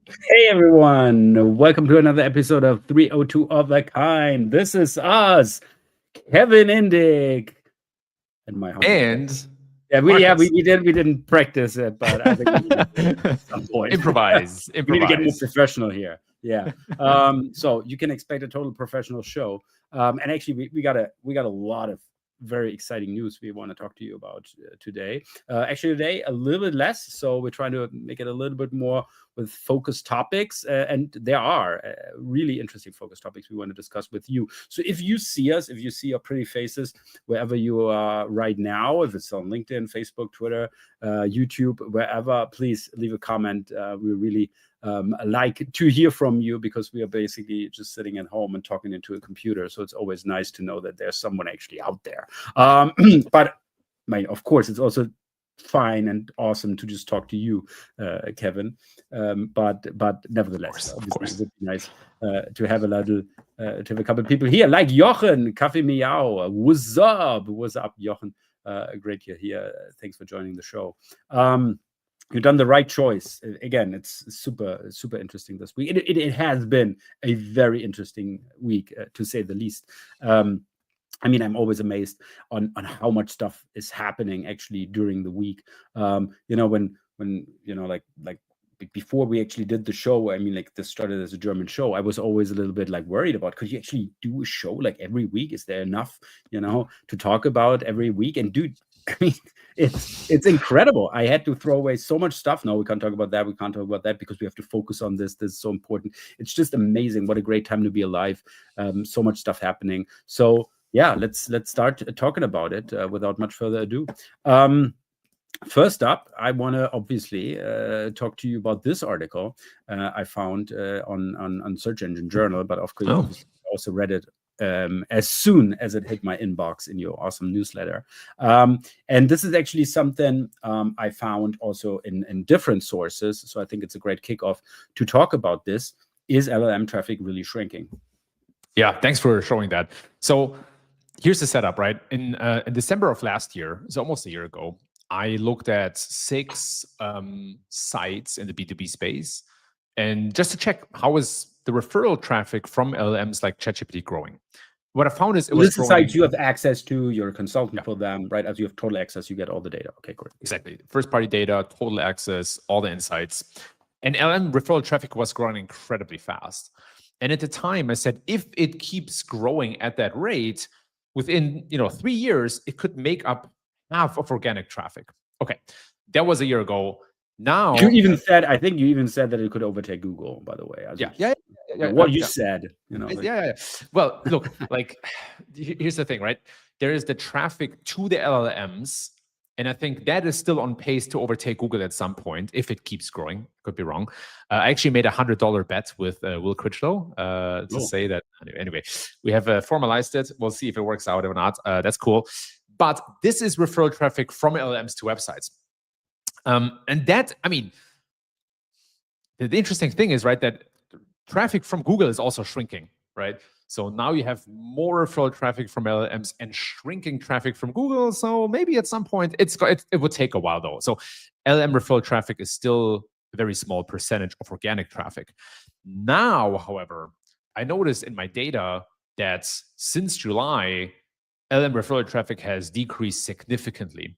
Hey everyone, welcome to another episode of 302 of a Kind. This is us, Kevin Indig, and my homie. And We Marcus. didn't practice it, but I think we need to do it at some point. Improvise. We need to get more Improvise. professional here. Yeah. So you can expect a total professional show. And actually, we got a lot of very exciting news we want to talk to you about today. Actually, today a little bit less, so we're trying to make it a little bit more with focused topics, and there are really interesting focused topics we want to discuss with you. So if you see us, if you see our pretty faces wherever you are right now, if it's on LinkedIn, Facebook, Twitter, YouTube, wherever, please leave a comment. We really like to hear from you, because we are basically just sitting at home and talking into a computer. So it's always nice to know that there's someone actually out there. But of course, it's also fine and awesome to just talk to you, Kevin. But nevertheless, Of obviously, course. it would be nice to have a little, to have a couple of people here, like Jochen, Kaffee Meow. What's up? What's up, Jochen? Great you're here. Thanks for joining the show. You've done the right choice. Again, it's super interesting this week. It has been a very interesting week, to say the least. I mean, I'm always amazed on how much stuff is happening actually during the week. When like before we actually did the show, I mean, like, this started as a German show. I was always a little bit like worried about, could you actually do a show like every week? Is there enough, to talk about every week? And dude, I mean, it's incredible. I had to throw away so much stuff. No, we can't talk about that. We can't talk about that because we have to focus on this. This is so important. It's just amazing. What a great time to be alive. So much stuff happening. So yeah, let's start talking about it without much further ado. First up, I want to obviously talk to you about this article I found on Search Engine Journal, but of course, I also read it as soon as it hit my inbox in your awesome newsletter. And this is actually something I found also in different sources. So I think it's a great kickoff to talk about this. Is LLM traffic really shrinking? Yeah, thanks for showing that. So here's the setup, right? In December of last year, so almost a year ago, I looked at 6 sites in the B2B space, and just to check how is the referral traffic from LLMs like ChatGPT growing. What I found is it was this is growing. sites you have access to. You're a consultant for them, right? As you have total access, you get all the data. Okay, great. Exactly. First-party data, total access, all the insights. And LLM referral traffic was growing incredibly fast. And at the time, I said, if it keeps growing at that rate, within 3 years, it could make up half of organic traffic. Okay, that was a year ago. Now, I think you even said that it could overtake Google, by the way. What you said, Yeah. Well, look, like, here's the thing, right? There is the traffic to the LLMs, and I think that is still on pace to overtake Google at some point if it keeps growing. Could be wrong. I actually made a $100 bet with Will Critchlow to say that. Anyway, we have formalized it. We'll see if it works out or not. That's cool. But this is referral traffic from LLMs to websites. And that, I mean, the interesting thing is, right, that traffic from Google is also shrinking, right? So now you have more referral traffic from LLMs and shrinking traffic from Google. So maybe at some point, it would take a while though. So LLM referral traffic is still a very small percentage of organic traffic. Now, however, I noticed in my data that since July, LLM referral traffic has decreased significantly.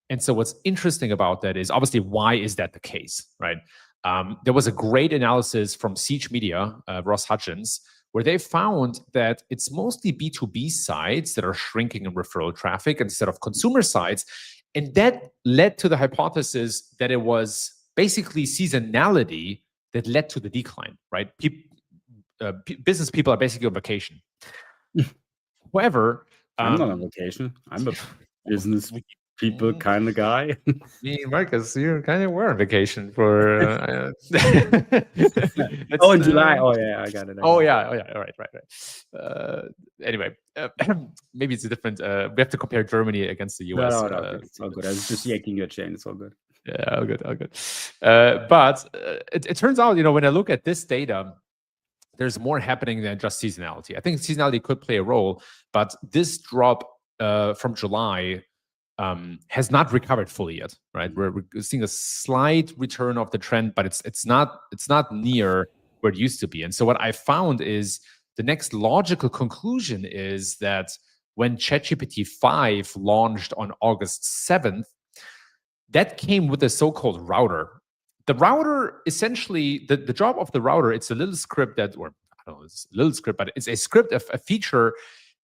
And so what's interesting about that is, obviously, why is that the case, right? There was a great analysis from Siege Media, Ross Hutchins, where they found that it's mostly B2B sites that are shrinking in referral traffic instead of consumer sites. And that led to the hypothesis that it was basically seasonality that led to the decline, right? Business people are basically on vacation. However, I'm not on vacation. I'm a business people kind of guy. Me, Marcus, you kind of were on vacation for. In July. Oh yeah, I got it. All right. Anyway, maybe it's a different. We have to compare Germany against the US. No, it's all good. I was just yanking your chain. It's all good. Yeah, all good. But it turns out, when I look at this data, there's more happening than just seasonality. I think seasonality could play a role, but this drop from July has not recovered fully yet, right? We're seeing a slight return of the trend, but it's not near where it used to be. And so what I found is the next logical conclusion is that when ChatGPT 5 launched on August 7th, that came with a so-called router. The router, essentially, the job of the router, it's a little script that, or I don't know, it's a little script, but it's a script, a feature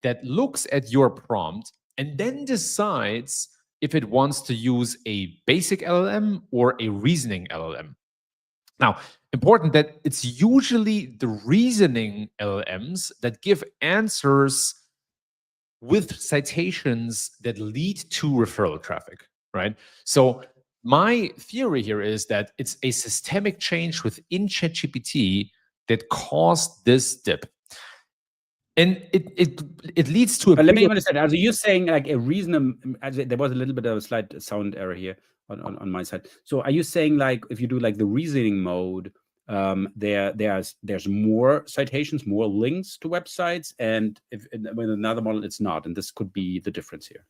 that looks at your prompt and then decides if it wants to use a basic LLM or a reasoning LLM. Now, important that it's usually the reasoning LLMs that give answers with citations that lead to referral traffic, right? So my theory here is that it's a systemic change within ChatGPT that caused this dip. And it leads to a But let me understand. Are you saying like a reason? There was a little bit of a slight sound error here on my side. So are you saying like if you do like the reasoning mode, there's more citations, more links to websites, and if with another model it's not, and this could be the difference here.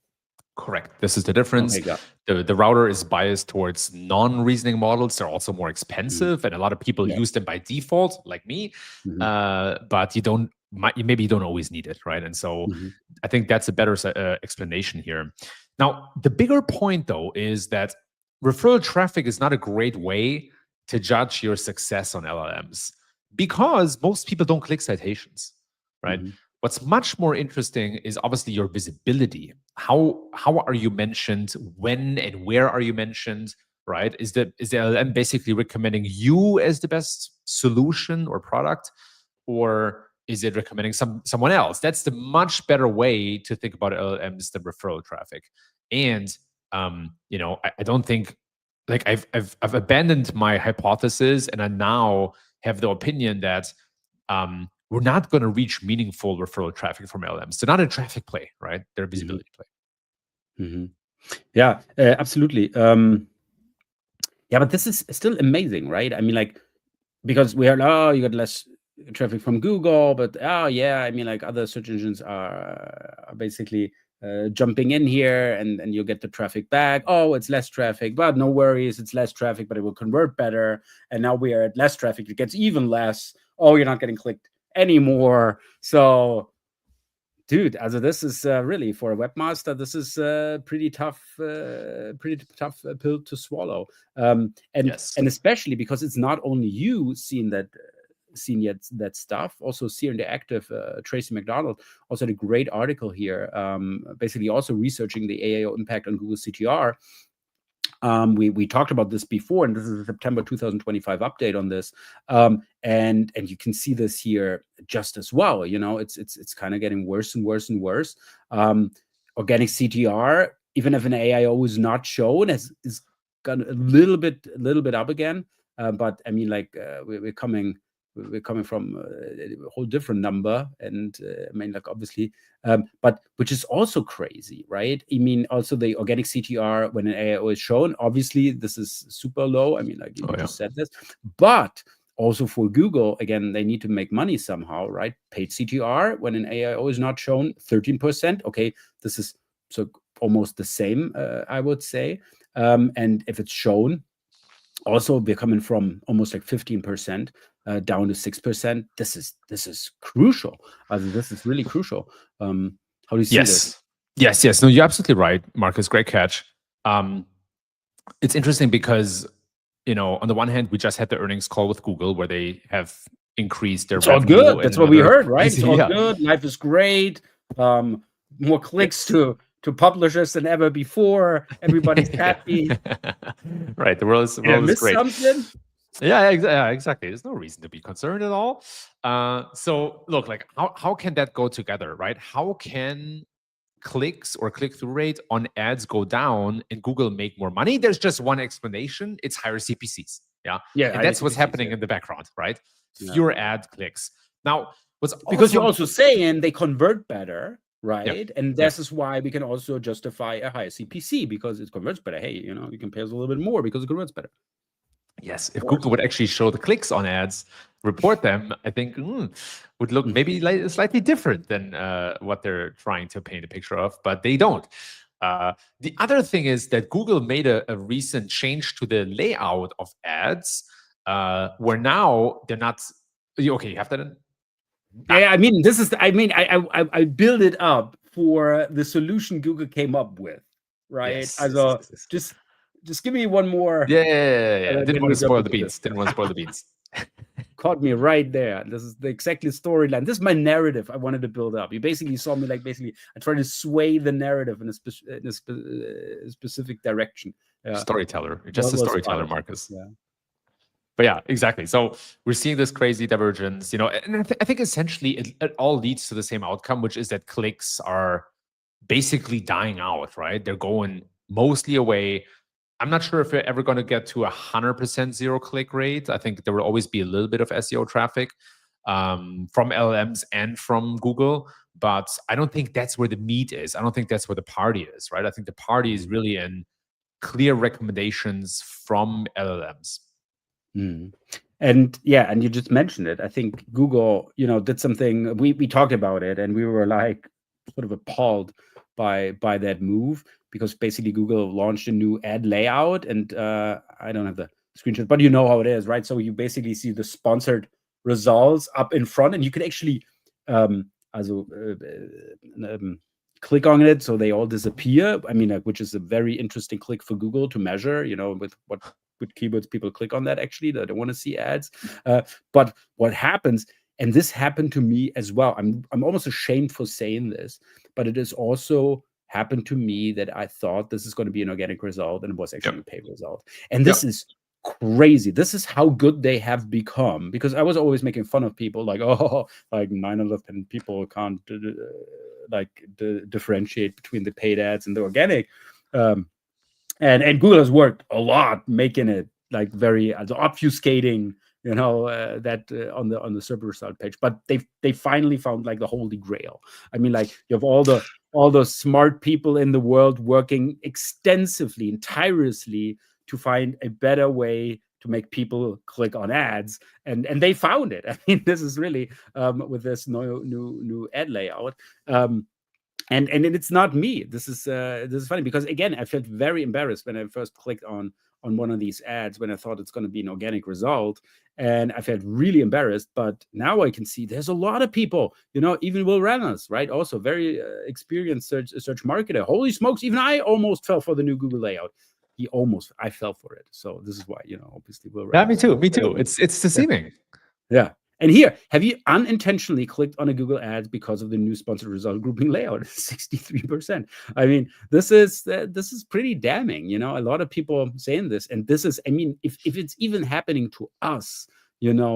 Correct. This is the difference. Okay, the router is biased towards non-reasoning models. They're also more expensive, and a lot of people use them by default, like me. But you maybe you don't always need it, right? And so I think that's a better explanation here. Now, the bigger point though is that referral traffic is not a great way to judge your success on LLMs because most people don't click citations, right? What's much more interesting is obviously your visibility. How are you mentioned? When and where are you mentioned? Right? Is the LLM basically recommending you as the best solution or product, or is it recommending someone else? That's the much better way to think about LLMs than referral traffic. And I don't think like I've abandoned my hypothesis, and I now have the opinion that we're not going to reach meaningful referral traffic from LLMs. They're not a traffic play, right? They're a visibility play. Yeah, absolutely. Yeah, but this is still amazing, right? I mean, like, because we heard, oh, you got less traffic from Google, but oh yeah, I mean, like other search engines are basically jumping in here, and you'll get the traffic back. Oh, it's less traffic, but no worries, it's less traffic, but it will convert better. And now we are at less traffic, it gets even less. Oh, you're not getting clicked anymore. So, dude, also this is really for a webmaster, this is pretty tough pill to swallow. And especially because it's not only you seen that stuff. Also, Seer Interactive, Tracy McDonald also had a great article here, basically also researching the AIO impact on Google CTR. We talked about this before, and this is a September 2025 update on this. And you can see this here just as well. You know, it's kind of getting worse and worse and worse. Organic CTR, even if an AIO is not shown, is gone a little bit up again. But I mean, like we're coming from a whole different number, and I mean, like obviously, but which is also crazy, right? I mean, also the organic CTR when an AIO is shown, obviously this is super low. I mean, like you just said this, but also for Google, again, they need to make money somehow, right? Paid CTR when an AIO is not shown, 13%. Okay, this is so almost the same, I would say. And if it's shown, also we're coming from almost like 15% down to 6%. This is crucial. This is really crucial. How do you see this? Yes. No, you're absolutely right, Marcus. Great catch. It's interesting because, you know, on the one hand, we just had the earnings call with Google where they have increased their revenue. All good. That's what we heard, right? It's all good. Life is great. More clicks to publishers than ever before. Everybody's happy. Right. The world is great. Something? Yeah, exactly. There's no reason to be concerned at all. So look, like how can that go together, right? How can clicks or click-through rate on ads go down and Google make more money? There's just one explanation. It's higher CPCs. Yeah. And that's what's happening in the background, right? Fewer ad clicks. Now, because you're also saying they convert better, right? And this is why we can also justify a higher CPC because it converts better. Hey, you know, you can pay us a little bit more because it converts better. Yes, if Google would actually show the clicks on ads, report them, I think would look maybe slightly different than what they're trying to paint a picture of, but they don't. The other thing is that Google made a recent change to the layout of ads, where now they're not. Okay, you have that in? Yeah, I mean, this is. I mean, I build it up for the solution Google came up with, right? Yes. Also, Yes. just give me one more. Yeah. Didn't want to spoil the beans. Didn't want to spoil the beans. Caught me right there. This is the exactly storyline. This is my narrative I wanted to build up. You basically saw me like I try to sway the narrative in a specific direction. Storyteller. You're just a storyteller, Marcus. Yeah. But yeah, exactly. So we're seeing this crazy divergence, and I think essentially it all leads to the same outcome, which is that clicks are basically dying out, right? They're going mostly away. I'm not sure if we're ever going to get to 100% zero click rate. I think there will always be a little bit of SEO traffic from LLMs and from Google, but I don't think that's where the meat is. I don't think that's where the party is, right? I think the party is really in clear recommendations from LLMs. And yeah, and you just mentioned it. I think Google, did something. We talked about it, and we were like sort of appalled by that move, because basically Google launched a new ad layout, and I don't have the screenshot, but you know how it is, right? So you basically see the sponsored results up in front, and you can actually click on it, so they all disappear. I mean, which is a very interesting click for Google to measure, with keywords people click on that. Actually, they don't want to see ads. But what happens, and this happened to me as well. I'm almost ashamed for saying this, but it has also happened to me that I thought this is going to be an organic result, and it was actually a paid result. And this is crazy. This is how good they have become, because I was always making fun of people like, like 9 out of 10 people can't differentiate between the paid ads and the organic. And Google has worked a lot making it like very obfuscating, that on the server result page. But they finally found like the holy grail. I mean, like, you have all the smart people in the world working extensively and tirelessly to find a better way to make people click on ads, and they found it. I mean, this is really with this new ad layout. And it's not me. This is funny, because again, I felt very embarrassed when I first clicked on one of these ads, when I thought it's going to be an organic result, and I felt really embarrassed. But now I can see there's a lot of people, even Will Reynolds, right? Also very experienced search marketer. Holy smokes! Even I almost fell for the new Google layout. I fell for it. So this is why, obviously Will Reynolds. Yeah, me too. It's deceiving. Yeah. And here, have you unintentionally clicked on a Google ads because of the new sponsored result grouping layout? 63%. I mean, this is pretty damning. A lot of people saying this, and this is, I mean, if it's even happening to us,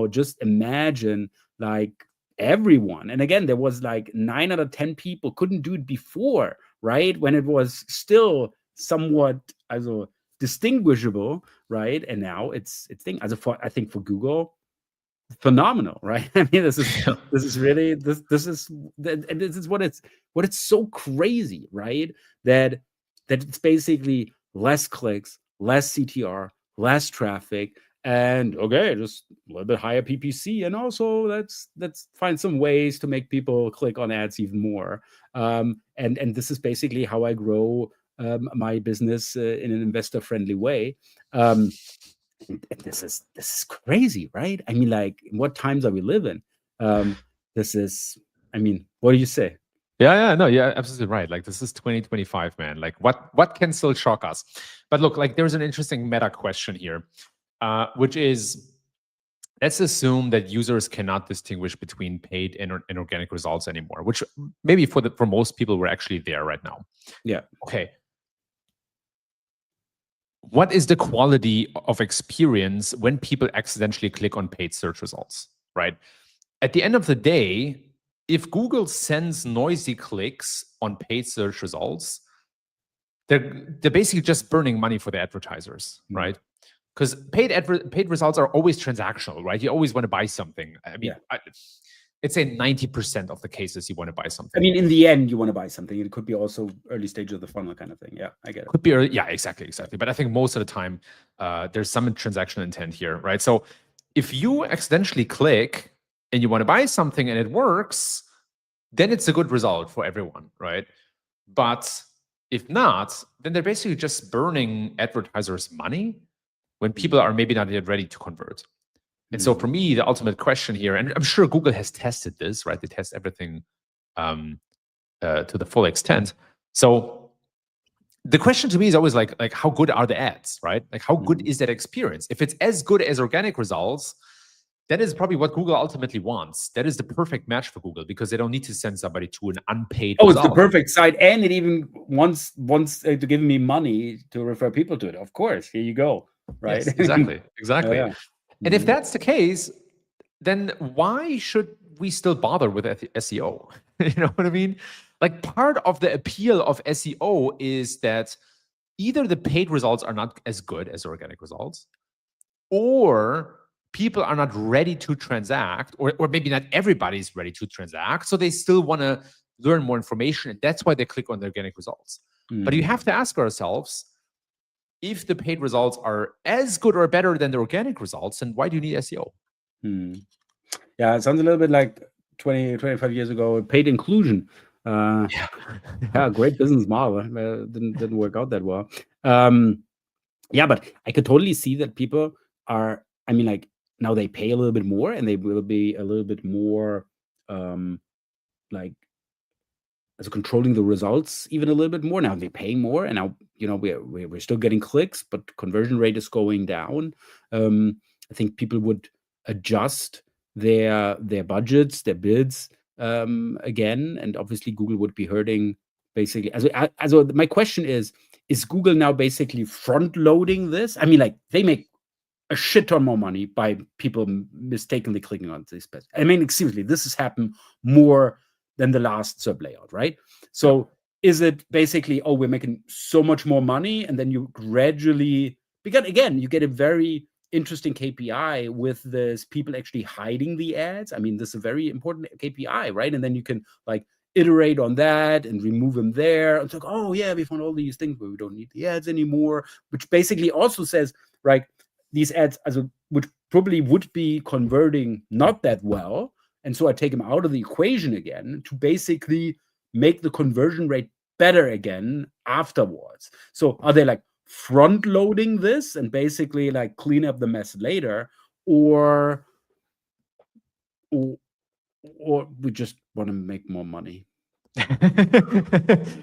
just imagine like everyone. And again, there was like 9 out of 10 people couldn't do it before, right? When it was still somewhat distinguishable, right? And now it's thing. I think for Google, phenomenal, right? I mean, this is really this is what it's so crazy, right? That it's basically less clicks, less CTR, less traffic, and just a little bit higher PPC, and also let's find some ways to make people click on ads even more. And this is basically how I grow my business in an investor-friendly way. This is crazy, right? I mean, like, what times are we living? This is, I mean, what do you say? Yeah, no, you're absolutely right. Like, this is 2025, man. Like, what can still shock us? But look, like, there's an interesting meta question here, which is, let's assume that users cannot distinguish between paid and organic results anymore, which maybe for most people, we're actually there right now. Yeah. Okay. What is the quality of experience when people accidentally click on paid search results, right? At the end of the day, if Google sends noisy clicks on paid search results, they're basically just burning money for the advertisers, right? Because paid results are always transactional, right? You always want to buy something. I mean, it's a 90% of the cases you want to buy something. I mean, in the end, you want to buy something. It could be also early stage of the funnel kind of thing. Yeah, I get it. Could be early, yeah, exactly. But I think most of the time, there's some transactional intent here, right? So if you accidentally click and you want to buy something and it works, then it's a good result for everyone, right? But If not, then they're basically just burning advertisers' money when people are maybe not yet ready to convert. And so for me, the ultimate question here, and I'm sure Google has tested this, right? They test everything to the full extent. So the question to me is always like how good are the ads, right? Like how good is that experience? If it's as good as organic results, that is probably what Google ultimately wants. That is the perfect match for Google because they don't need to send somebody to an unpaid result. It's the perfect site, and it even wants to give me money to refer people to it. Of course, here you go, right? Yes, exactly. Yeah. And if that's the case, then why should we still bother with SEO? You know what I mean? Like part of the appeal of SEO is that either the paid results are not as good as organic results, or people are not ready to transact, or maybe not everybody's ready to transact. So they still want to learn more information. And that's why they click on the organic results. But you have to ask ourselves, if the paid results are as good or better than the organic results, then why do you need SEO? Yeah, it sounds a little bit like 20, 25 years ago, paid inclusion. Yeah, great business model. Didn't work out that well. Yeah, but I could totally see that people are, I mean, like now they pay a little bit more and they will be a little bit more like as controlling the results even a little bit more. Now they're paying more, and now we're still getting clicks, but conversion rate is going down. I think people would adjust their budgets, their bids again, and obviously Google would be hurting basically. Also my question is Google now basically front loading this? I mean, like they make a shit ton more money by people mistakenly clicking on this page. I mean, seriously, this has happened more than the last sub layout, right? So is it basically, we're making so much more money, and then you gradually, because again, you get a very interesting KPI with this people actually hiding the ads. I mean, this is a very important KPI, right? And then you can like iterate on that and remove them there. It's like, oh yeah, we found all these things where we don't need the ads anymore, which basically also says, right, these ads, which probably would be converting not that well, and so I take them out of the equation again to basically make the conversion rate better again afterwards. So are they like front loading this and basically like clean up the mess later, or we just want to make more money?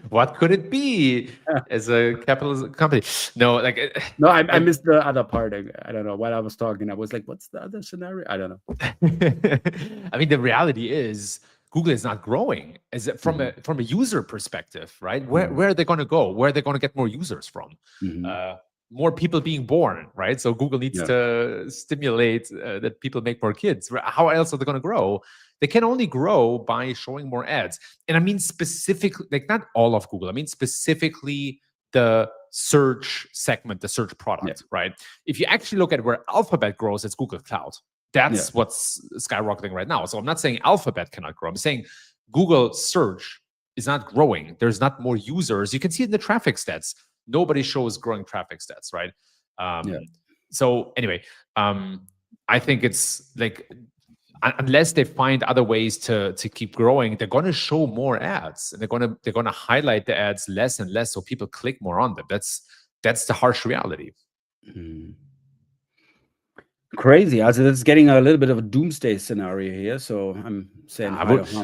What could it be as a capitalist company? No, like no, I missed the other part. I don't know. While I was talking, I was like, "What's the other scenario?" I don't know. I mean, the reality is Google is not growing. Is it from a user perspective, right? Where are they going to go? Where are they going to get more users from? More people being born, right? So Google needs to stimulate that people make more kids. How else are they going to grow? They can only grow by showing more ads. And I mean specifically, like not all of Google. I mean specifically the search segment, the search product, right? If you actually look at where Alphabet grows, it's Google Cloud. That's what's skyrocketing right now. So I'm not saying Alphabet cannot grow. I'm saying Google search is not growing. There's not more users. You can see it in the traffic stats. Nobody shows growing traffic stats, right? So anyway, I think it's like, unless they find other ways to keep growing, they're going to show more ads, and they're going to highlight the ads less and less, so people click more on them. That's the harsh reality. Crazy. Also, that's getting a little bit of a doomsday scenario here. So I'm saying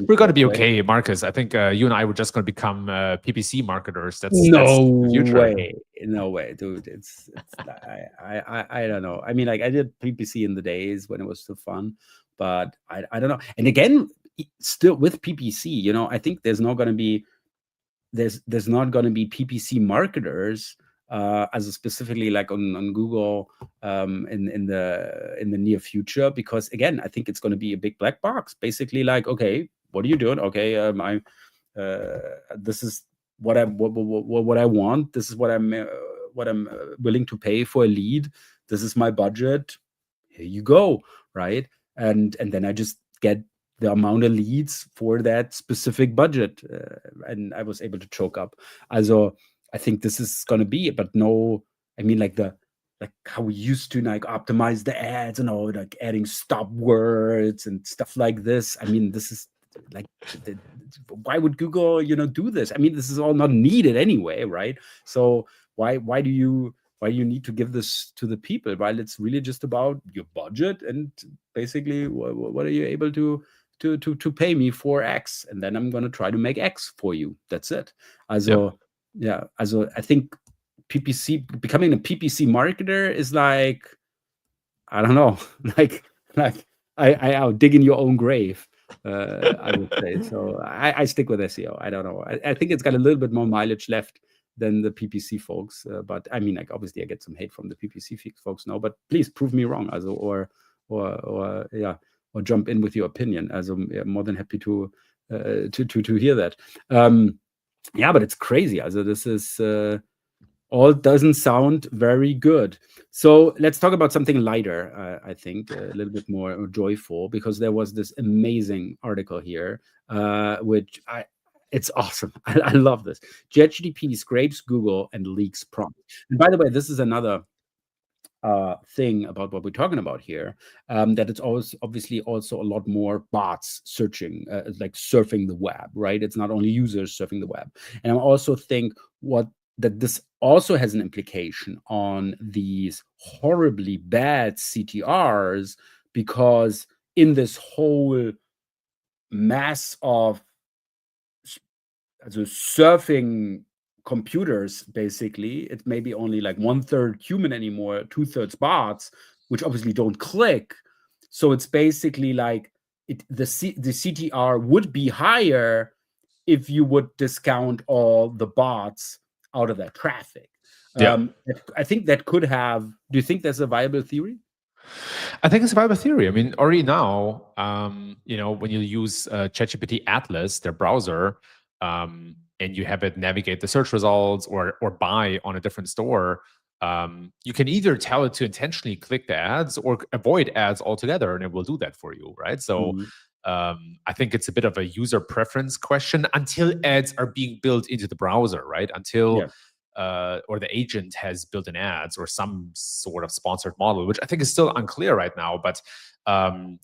we're going to be okay, Marcus. I think you and I were just going to become PPC marketers. That's no the future. No way, dude. It's I don't know. I mean, like I did PPC in the days when it was so fun, but I don't know. And again, still with PPC, I think there's not going to be PPC marketers as specifically like on Google in the near future, because again, I think it's going to be a big black box. Basically, like, okay, what are you doing? Okay, this is what I want. This is what I'm willing to pay for a lead. This is my budget. Here you go, right? And then I just get the amount of leads for that specific budget, and I was able to choke up. Also, I think this is going to be, but no, I mean, like how we used to like optimize the ads and all, like adding stop words and stuff like this. I mean, this is like, why would Google, do this? I mean, this is all not needed anyway, right? So why do you need to give this to the people, while it's really just about your budget and basically what are you able to pay me for X, and then I'm going to try to make X for you. That's it. Also, I think becoming a PPC marketer is like, I don't know, like I'll dig in your own grave. I would say. So I stick with SEO. I don't know. I think it's got a little bit more mileage left than the PPC folks. But I mean, like, obviously I get some hate from the PPC folks now, but please prove me wrong. Also, or jump in with your opinion. Also, I'm more than happy to hear that. But it's crazy. Also, this is all doesn't sound very good. So let's talk about something lighter, I think, a little bit more joyful, because there was this amazing article here, which it's awesome. I love this. ChatGPT scrapes Google and leaks prompts. And by the way, this is another thing about what we're talking about here, that it's obviously also a lot more bots searching, like surfing the web, right? It's not only users surfing the web. And I also think that this also has an implication on these horribly bad CTRs, because in this whole mass of surfing computers, basically, it's maybe only like 1/3 human anymore, 2/3 bots, which obviously don't click. So it's basically like the CTR would be higher if you would discount all the bots out of that traffic. I think that could have. Do you think that's a viable theory? I think it's a viable theory. I mean, already now, when you use ChatGPT Atlas, their browser, and you have it navigate the search results or buy on a different store, you can either tell it to intentionally click the ads or avoid ads altogether, and it will do that for you, right? So I think it's a bit of a user preference question until ads are being built into the browser, right? Until or the agent has built in ads or some sort of sponsored model, which I think is still unclear right now. But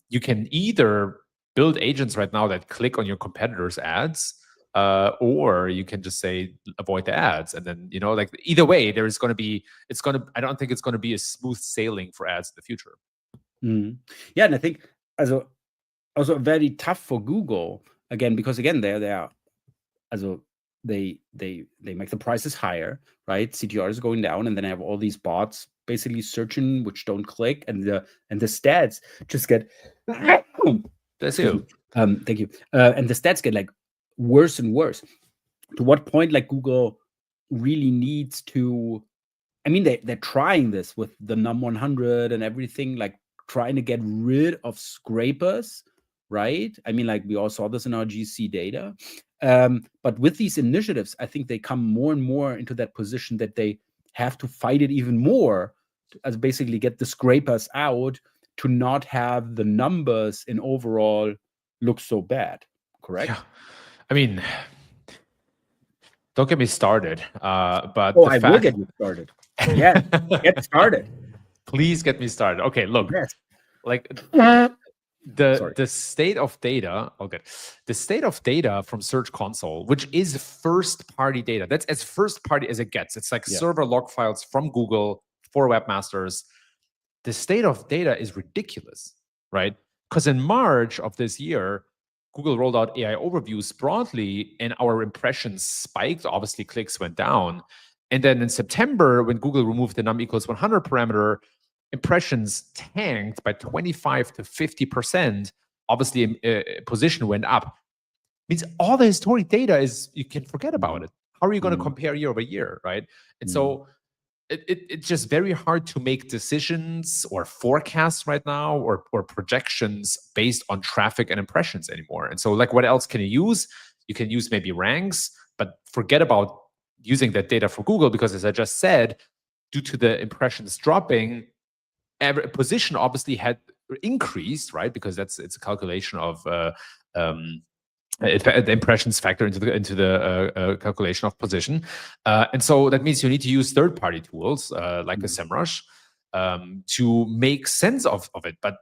you can either build agents right now that click on your competitors' ads, or you can just say avoid the ads, and then like either way, I don't think it's going to be a smooth sailing for ads in the future. Yeah, and I think also very tough for Google again, because again they are they make the prices higher, right? CTR is going down, and then I have all these bots basically searching which don't click, and the stats just get That's you. Thank you. And the stats get like worse and worse. To what point, like, Google really needs to, I mean, they're trying this with the num100 and everything, like trying to get rid of scrapers, right? I mean, like, we all saw this in our GC data. But with these initiatives, I think they come more and more into that position that they have to fight it even more, as basically get the scrapers out, to not have the numbers in overall look so bad. Correct? Yeah. I mean, don't get me started. But I will get you started. Yeah, get started. Please get me started. Okay, look, like the state of data. Okay, the state of data from Search Console, which is first-party data. That's as first-party as it gets. It's like server log files from Google for webmasters. The state of data is ridiculous, right? Because in March of this year, Google rolled out AI overviews broadly, and our impressions spiked. Obviously, clicks went down. And then in September, when Google removed the num equals 100 parameter, impressions tanked by 25 to 50%. Obviously, position went up. Means all the historic data is, you can forget about it. How are you going to compare year over year, right? And so it's just very hard to make decisions or forecasts right now, or projections based on traffic and impressions anymore. And so, like, what else can you use? You can use maybe ranks, but forget about using that data for Google, because as I just said, due to the impressions dropping, every position obviously had increased, right? Because it's a calculation of the impressions factor into the calculation of position, and so that means you need to use third-party tools like a SEMrush to make sense of it. But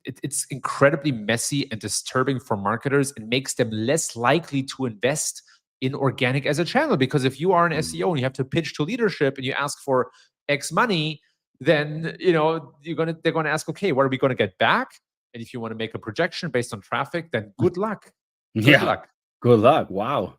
it's incredibly messy and disturbing for marketers and makes them less likely to invest in organic as a channel. Because if you are an SEO and you have to pitch to leadership and you ask for X money, then they're gonna ask, okay, what are we gonna get back? And if you want to make a projection based on traffic, then good luck. Good luck. Good luck. Wow.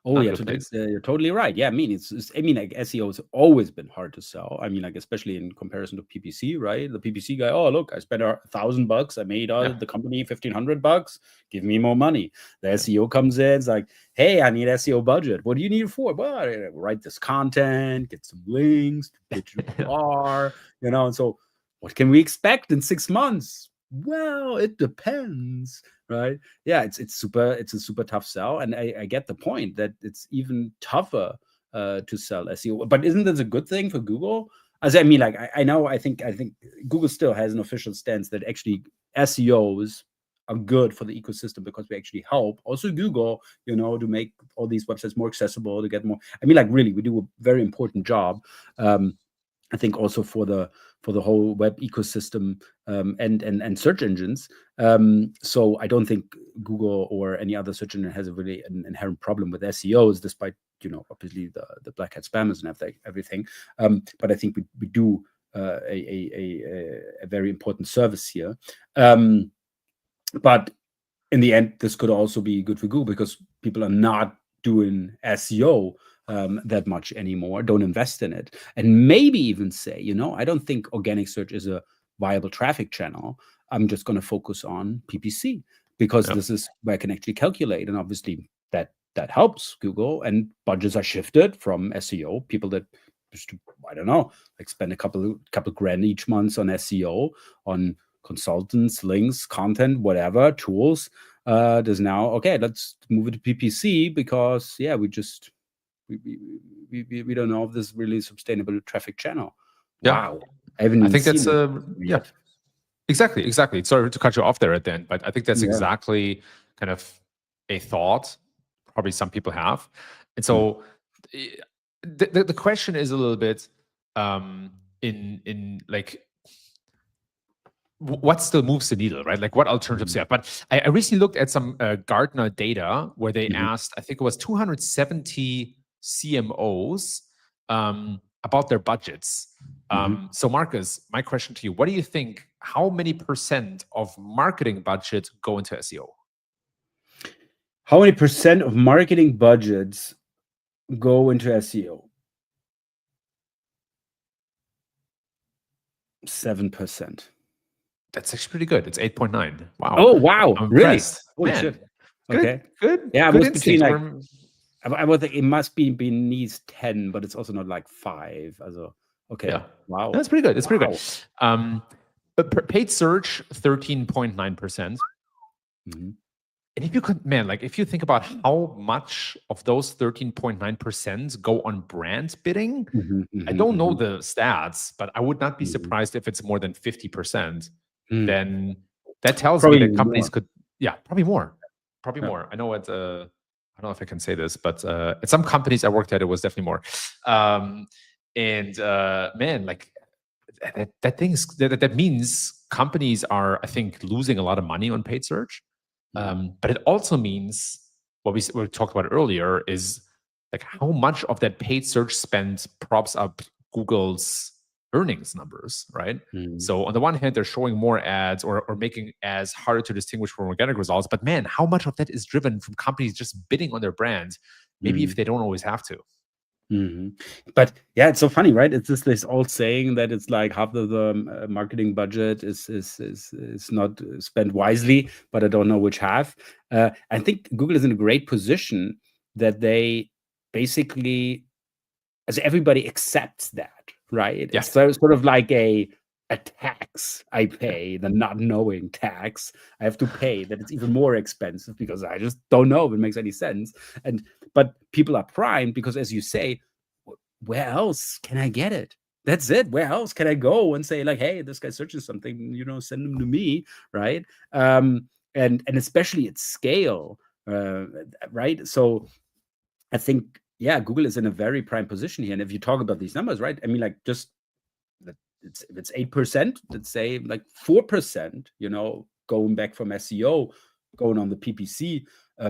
Oh yeah, Place. you're totally right. Yeah, I mean, it's like SEO has always been hard to sell. I mean, like especially in comparison to PPC, right? The PPC guy, oh look, I spent $1,000, I made the company $1,500. Give me more money. The SEO comes in, it's like, hey, I need SEO budget. What do you need it for? Well, I write this content, get some links, pitch PR, and so what can we expect in 6 months? Well, it depends. Right? Yeah, it's a super tough sell, and I get the point that it's even tougher to sell SEO. But isn't this a good thing for Google? As I mean, like I think Google still has an official stance that actually SEOs are good for the ecosystem because we actually help also Google, to make all these websites more accessible, to get more. I mean, like really, we do a very important job. I think also for the whole web ecosystem and search engines. So I don't think Google or any other search engine has an inherent problem with SEOs, despite obviously the black hat spammers and everything. But I think we do a very important service here. But in the end, this could also be good for Google because people are not doing SEO that much anymore, don't invest in it, and maybe even say, I don't think organic search is a viable traffic channel. I'm just going to focus on PPC because this is where I can actually calculate, and obviously that helps Google, and budgets are shifted from SEO. People that just, I don't know, like spend a couple grand each month on SEO, on consultants, links, content, whatever, tools. There's now, okay, let's move it to PPC because we don't know if this is really a sustainable traffic channel. Wow. I think that's exactly. Sorry to cut you off there at the end, but I think that's exactly kind of a thought probably some people have. And so the question is a little bit in like, what still moves the needle, right? Like what alternatives you have. But I recently looked at some Gartner data where they asked, I think it was 270 CMOs about their budgets. So Marcus, my question to you, what do you think, how many % of marketing budget go into SEO? How many % of marketing budgets go into SEO? 7%. That's actually pretty good. It's 8.9. Wow. Oh, wow. Really? Holy shit. Okay. Good. Yeah, good it was between like, I would think it must be beneath 10, but it's also not like 5. Also, okay. Yeah. Wow. That's pretty good. It's pretty good. But paid search, 13.9%. And if you could, if you think about how much of those 13.9% go on brand bidding, I don't know the stats, but I would not be surprised if it's more than 50%. Then that tells me that companies could, probably more. I know I don't know if I can say this, but at some companies I worked at, it was definitely more. That means companies are, I think, losing a lot of money on paid search. But it also means what we talked about earlier is like how much of that paid search spend props up Google's earnings numbers, right? So on the one hand, they're showing more ads or making ads harder to distinguish from organic results. But man, how much of that is driven from companies just bidding on their brands, maybe if they don't always have to? But yeah, it's so funny, right? It's this old saying that it's like half of the marketing budget is not spent wisely, but I don't know which half. I think Google is in a great position that they basically, as everybody accepts that, right? Yeah. It's sort of like a tax I pay, the not knowing tax I have to pay, that it's even more expensive because I just don't know if it makes any sense. But people are primed because, as you say, where else can I get it? That's it. Where else can I go and say like, hey, this guy searches something, send them to me, right? And especially at scale, right? So I think, Google is in a very prime position here. And if you talk about these numbers, right? I mean, like just it's 8%, let's say like 4%, you know, going back from SEO, going on the PPC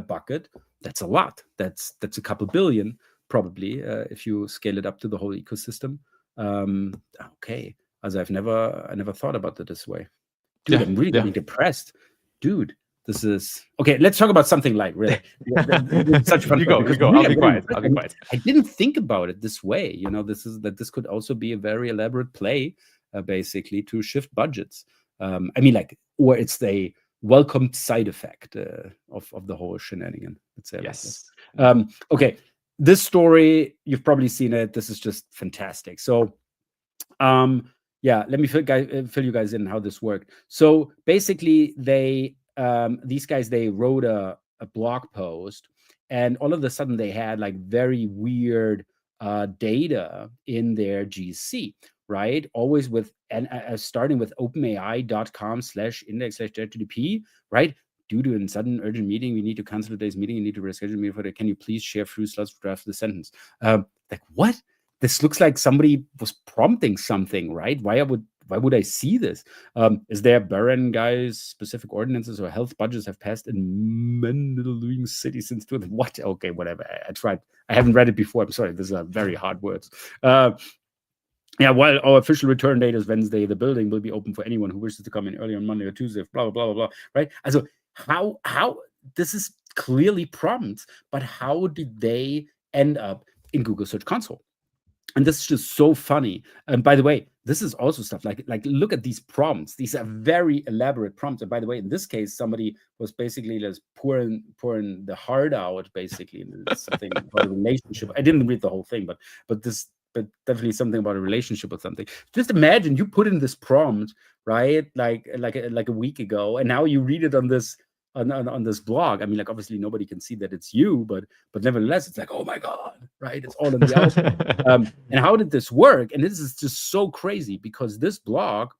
bucket, that's a lot. That's a couple billion probably if you scale it up to the whole ecosystem. Okay, as I never thought about it this way, dude. I'm really getting depressed, dude. This is okay. Let's talk about something light, really. Such fun. You go. Really, I'll be quiet. I didn't think about it this way. You know, this could also be a very elaborate play, basically to shift budgets. I mean, like, or it's a welcomed side effect of the whole shenanigan. Let's say. Yes. Okay. This story, you've probably seen it. This is just fantastic. So, yeah, let me fill you guys in how this worked. So basically, these guys, they wrote a blog post, and all of a sudden they had like very weird data in their GC, right? Always with starting with openai.com/index/ChatGPT, right? Due to a sudden urgent meeting, we need to cancel today's meeting. You need to reschedule a meeting for that. Can you please share through slots to draft the sentence? Like, what? This looks like somebody was prompting something, right? Why would I see this? Is there Baron guys specific ordinances or health budgets have passed in many cities since what? Okay, whatever. I tried. I haven't read it before. I'm sorry. These are very hard words. Yeah, while our official return date is Wednesday, the building will be open for anyone who wishes to come in early on Monday or Tuesday. Blah blah blah blah. Right? Also, how this is clearly prompts, but how did they end up in Google Search Console? And this is just so funny. And by the way, this is also stuff like look at these prompts. These are very elaborate prompts. And by the way, in this case, somebody was basically just pouring the heart out, basically. Something about a relationship. I didn't read the whole thing, but definitely something about a relationship or something. Just imagine you put in this prompt, right? Like a week ago, and now you read it on this blog. I mean, like, obviously nobody can see that it's you, but nevertheless, it's like, oh my God, right? It's all in the output. And how did this work? And this is just so crazy because this blog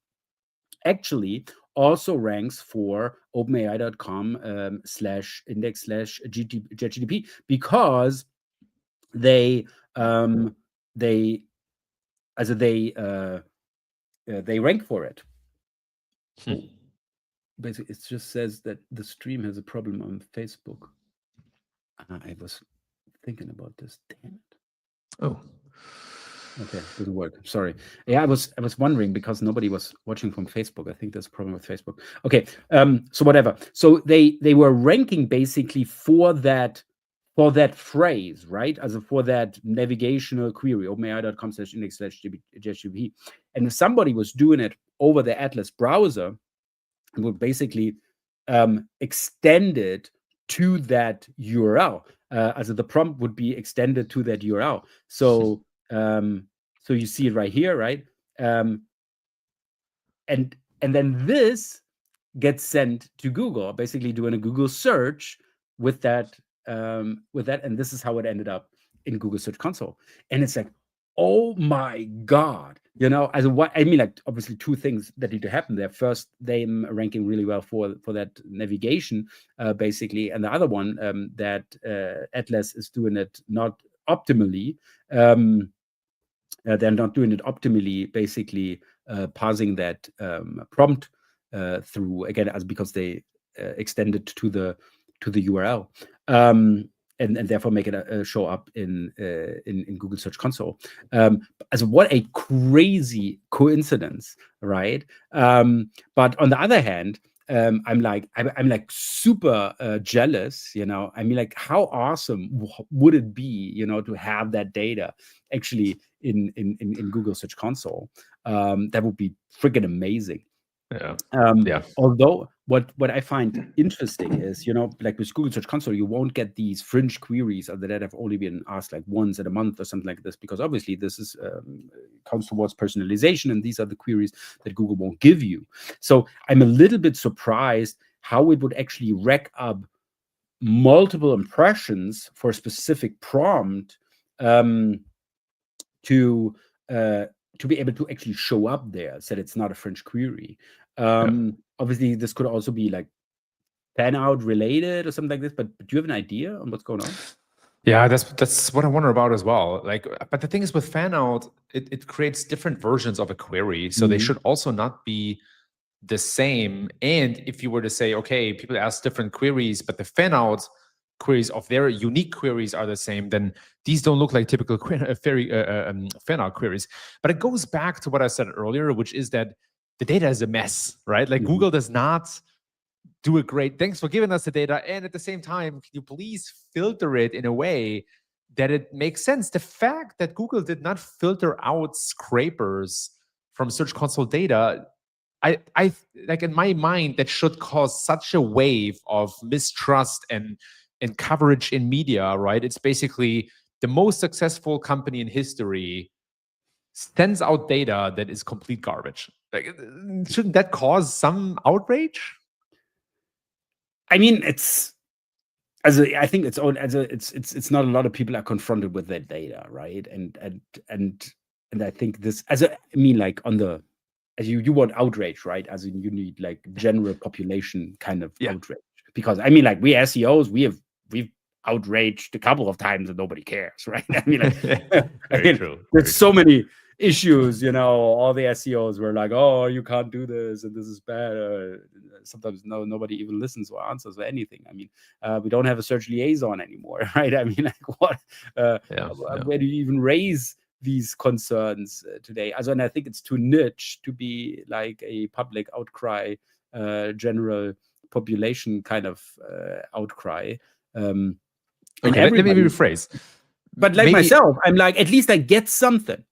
actually also ranks for openai.com /index/ChatGPT because they rank for it. Basically, it just says that the stream has a problem on Facebook. I was thinking about this. Damn it. Oh. Okay, doesn't work. Sorry. Yeah, I was wondering because nobody was watching from Facebook. I think there's a problem with Facebook. Okay, so whatever. So they were ranking basically for that phrase, right? As for that navigational query, openai.com/index/ChatGPT. And if somebody was doing it over the Atlas browser, it would basically extend it to that URL. Also the prompt would be extended to that URL. So so you see it right here, right? And then this gets sent to Google, basically doing a Google search with that, and this is how it ended up in Google Search Console. And it's like, oh my God, you know, as what I mean, like, obviously two things that need to happen there. First, them ranking really well for that navigation, basically, and the other one that Atlas is doing it not optimally. They're not doing it optimally, basically parsing that prompt through again, as because they extend it to the URL. And therefore make it show up in Google Search Console. As what a crazy coincidence, right? But on the other hand, I'm like super jealous, you know. I mean, like, how awesome would it be, you know, to have that data actually in Google Search Console? That would be freaking amazing. Yeah. Although what I find interesting is, you know, like with Google Search Console, you won't get these fringe queries that have only been asked like once in a month or something like this, because obviously this is comes towards personalization, and these are the queries that Google won't give you. So I'm a little bit surprised how it would actually rack up multiple impressions for a specific prompt to be able to actually show up there, said it's not a French query. Obviously, this could also be like fan out related or something like this, but do you have an idea on what's going on? Yeah, that's what I wonder about as well. Like, but the thing is with fan out, it creates different versions of a query. So they should also not be the same. And if you were to say, okay, people ask different queries, but the fan out queries of their unique queries are the same, then these don't look like typical fan out queries. But it goes back to what I said earlier, which is that the data is a mess, right? Like Google does not do a great, thanks for giving us the data. And at the same time, can you please filter it in a way that it makes sense? The fact that Google did not filter out scrapers from Search Console data, I like in my mind, that should cause such a wave of mistrust and coverage in media, right? It's basically the most successful company in history sends out data that is complete garbage. Like, shouldn't that cause some outrage? I mean, I think it's not a lot of people are confronted with that data, right? And I think this, like on the, as you want outrage, right? As in you need like general population kind of outrage, because I mean, like we SEOs, we've outraged a couple of times and nobody cares, right? I mean, like, there's so many issues, all the SEOs were like, oh, you can't do this and this is bad. Sometimes nobody even listens or answers or anything. I mean, we don't have a search liaison anymore, right? I mean, like what, where do you even raise these concerns today? And I think it's too niche to be like a public outcry, general population kind of outcry. Okay, let me rephrase. But like myself, I'm like, at least I get something.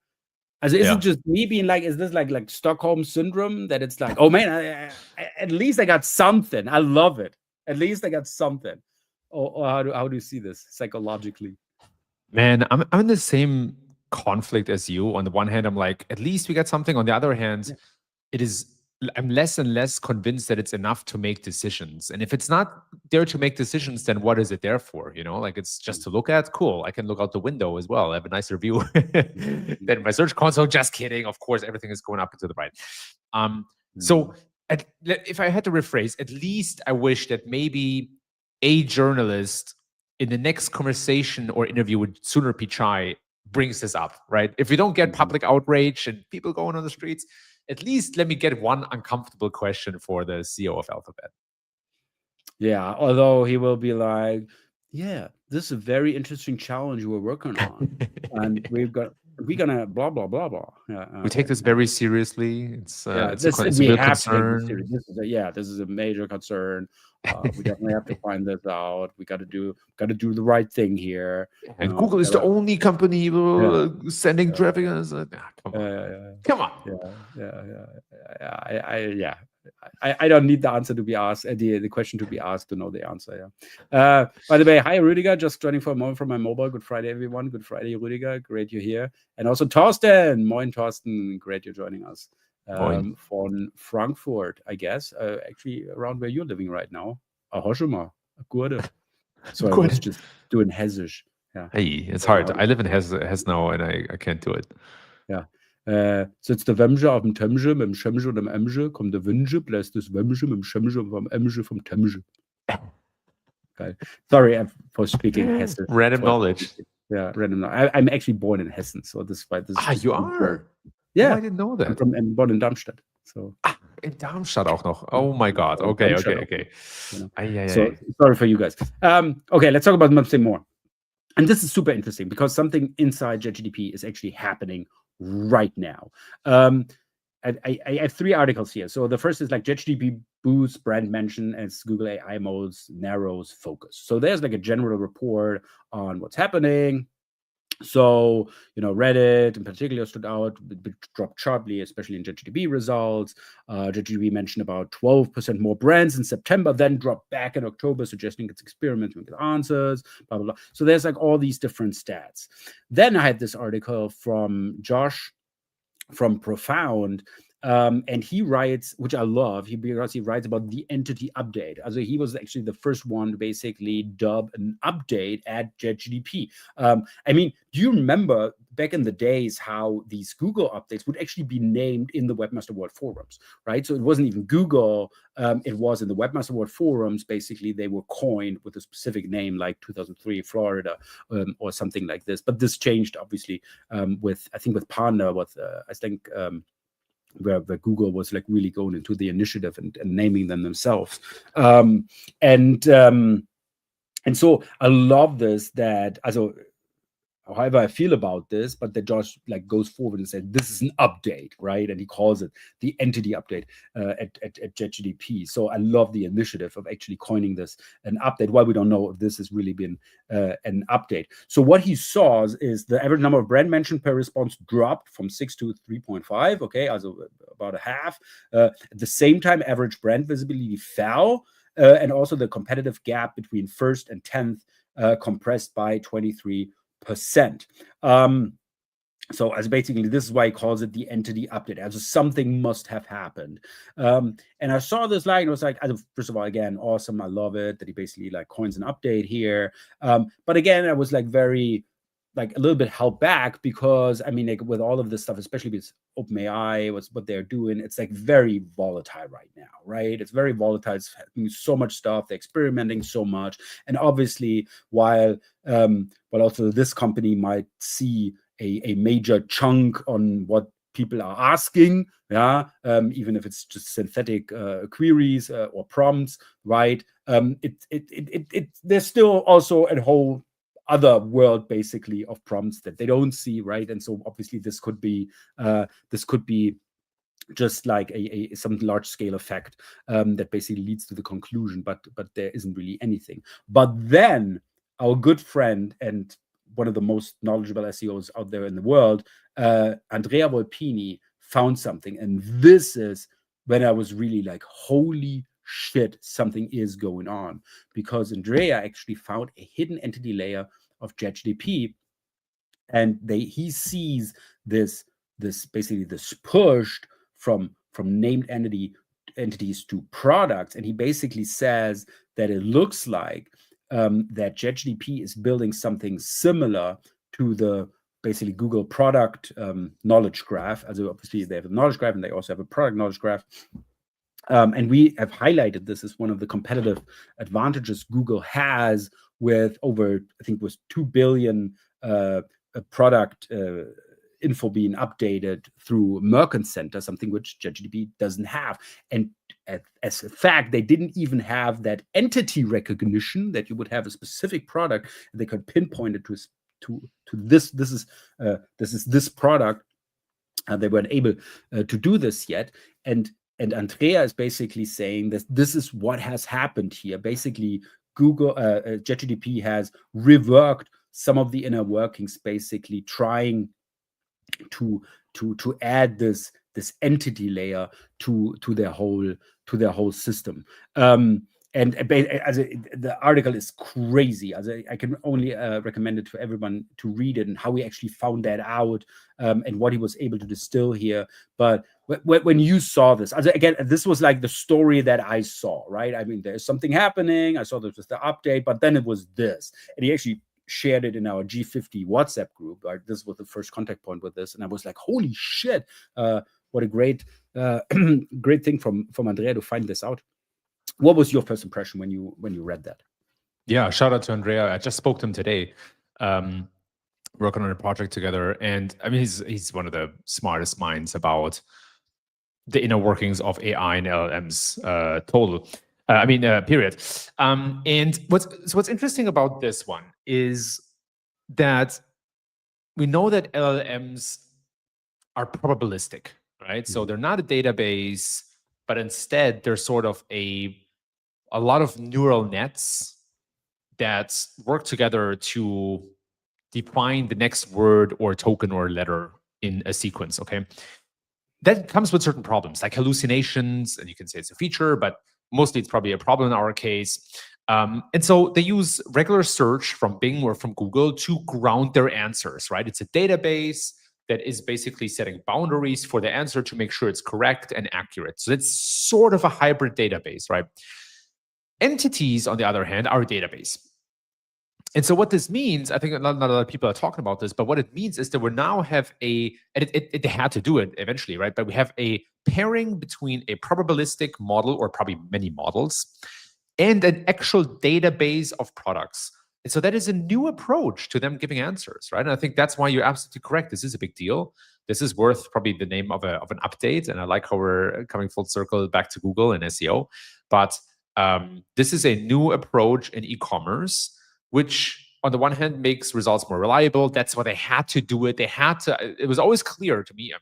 Is it just me being like, is this like Stockholm syndrome, that it's like, oh man, at least I got something. I love it. At least I got something. Or how do you see this psychologically? Man, I'm in the same conflict as you. On the one hand, I'm like, at least we got something. On the other hand, I'm less and less convinced that it's enough to make decisions. And if it's not there to make decisions, then what is it there for? Like it's just to look at. Cool. I can look out the window as well. I have a nicer view than my Search Console. Just kidding. Of course, everything is going up and to the right. So if I had to rephrase, at least I wish that maybe a journalist in the next conversation or interview with Sundar Pichai brings this up, right? If we don't get public outrage and people going on the streets, at least let me get one uncomfortable question for the CEO of Alphabet. Yeah, although he will be like, yeah, this is a very interesting challenge we're working on. And we're gonna blah, blah, blah, blah. Yeah, we take this very seriously. It's a real concern. This is a major concern. We definitely have to find this out. We got to do the right thing here. And Google is the only company sending traffic. Come on. I don't need the answer to be asked, the question to be asked to know the answer. By the way, hi Rüdiger, just joining for a moment from my mobile. Good Friday, everyone. Good Friday, Rüdiger. Great you're here. And also Thorsten. Moin, Thorsten. Great you're joining us. From Frankfurt, I guess, actually around where you're living right now. Ahoshima, Gurde. So I was just doing Hessisch. Yeah. Hey, it's hard. I live in Hesse now, and I can't do it. Ja. Sitzt der Wemsche auf dem Temsche, mit dem Schemsche und dem Emsche, kommt der Wünsche, bläst das Wemsche mit dem Schemsche und vom Emsche vom Temsche. Geil. Sorry for speaking Hesse. Random knowledge. Yeah, random knowledge. I'm actually born in Hessen, so this is why this. You are? Yeah, I didn't know that. I'm born in Darmstadt. So. In Darmstadt auch noch. Oh my God. Okay. So sorry for you guys. Okay, let's talk about something more. And this is super interesting because something inside ChatGPT is actually happening right now. I have 3 articles here. So the first is like ChatGPT boosts brand mention as Google AI modes narrows focus. So there's like a general report on what's happening. So, Reddit in particular stood out, dropped sharply, especially in ChatGPT results. ChatGPT mentioned about 12% more brands in September, then dropped back in October, suggesting it's experimenting with answers, blah, blah, blah. So there's like all these different stats. Then I had this article from Josh from Profound, And he writes, which I love, because he writes about the entity update. Also he was actually the first one to basically dub an update at ChatGPT. I mean, do you remember back in the days how these Google updates would actually be named in the Webmaster World forums, right? So it wasn't even Google, it was in the Webmaster World forums. Basically, they were coined with a specific name, like 2003 Florida, or something like this. But this changed, obviously, with, I think, with Panda, with, I think, where Google was like really going into the initiative and naming them themselves. And so I love this, that, also, however I feel about this, but that Josh like goes forward and said, this is an update, right? And he calls it the entity update at ChatGPT. So I love the initiative of actually coining this an update, while we don't know if this has really been an update. So what he saw is the average number of brand mentions per response dropped from 6 to 3.5, okay, also about a half. At the same time, average brand visibility fell, and also the competitive gap between first and 10th compressed by 23%. So as basically, this is why he calls it the entity update. As something must have happened. And I saw this line, it was like, first of all, again, awesome. I love it that he basically like coins an update here. But again, I was like very, like a little bit held back, because I mean, like with all of this stuff, especially with OpenAI, what they're doing, it's like very volatile right now, right? It's very volatile. It's happening so much stuff. They're experimenting so much, and obviously, while also this company might see a major chunk on what people are asking, yeah, even if it's just synthetic queries or prompts, right? There's still also a whole other world basically of prompts that they don't see, right? And so obviously this could be just like some large scale effect that basically leads to the conclusion, but there isn't really anything. But then our good friend and one of the most knowledgeable SEOs out there in the world, Andrea Volpini, found something, and this is when I was really like, holy shit, something is going on, because Andrea actually found a hidden entity layer of ChatGPT, and he sees this basically this pushed from named entities to products, and he basically says that it looks like that ChatGPT is building something similar to the basically Google product knowledge graph. Also obviously they have a knowledge graph and they also have a product knowledge graph. And we have highlighted this as one of the competitive advantages Google has, with over, I think, was 2 billion product info being updated through Merchant Center, something which ChatGPT doesn't have. And as a fact, they didn't even have that entity recognition that you would have a specific product, and they could pinpoint it to this. This is this product. They weren't able to do this yet. And Andrea is basically saying that this is what has happened here. Basically, Google ChatGPT has reworked some of the inner workings, basically trying to add this entity layer to their whole system. And the article is crazy. I can only recommend it to everyone to read it, and how he actually found that out, and what he was able to distill here. But when you saw this, again, this was like the story that I saw, right? I mean, there's something happening. I saw this was the update, but then it was this, and he actually shared it in our G50 WhatsApp group. Right? This was the first contact point with this, and I was like, holy shit, what a great great thing from Andrea to find this out. What was your first impression when you read that? Yeah, shout out to Andrea. I just spoke to him today, working on a project together, and I mean, he's one of the smartest minds about the inner workings of AI and LLMs. Period. And what's interesting about this one is that we know that LLMs are probabilistic, right? So they're not a database, but instead they're sort of a lot of neural nets that work together to define the next word or token or letter in a sequence, okay? That comes with certain problems, like hallucinations, and you can say it's a feature, but mostly it's probably a problem in our case. And so they use regular search from Bing or from Google to ground their answers, right? It's a database. that is basically setting boundaries for the answer to make sure it's correct and accurate. So it's sort of a hybrid database, right? Entities, on the other hand, are a database. And so what this means, I think not a lot of people are talking about this, but what it means is that we now have and it had to do it eventually, right? But we have a pairing between a probabilistic model, or probably many models, and an actual database of products. And so that is a new approach to them giving answers, right? And I think that's why you're absolutely correct. This is a big deal. This is worth probably the name of an update. And I like how we're coming full circle back to Google and SEO. But this is a new approach in e-commerce, which on the one hand makes results more reliable. That's why they had to do it. It was always clear to me,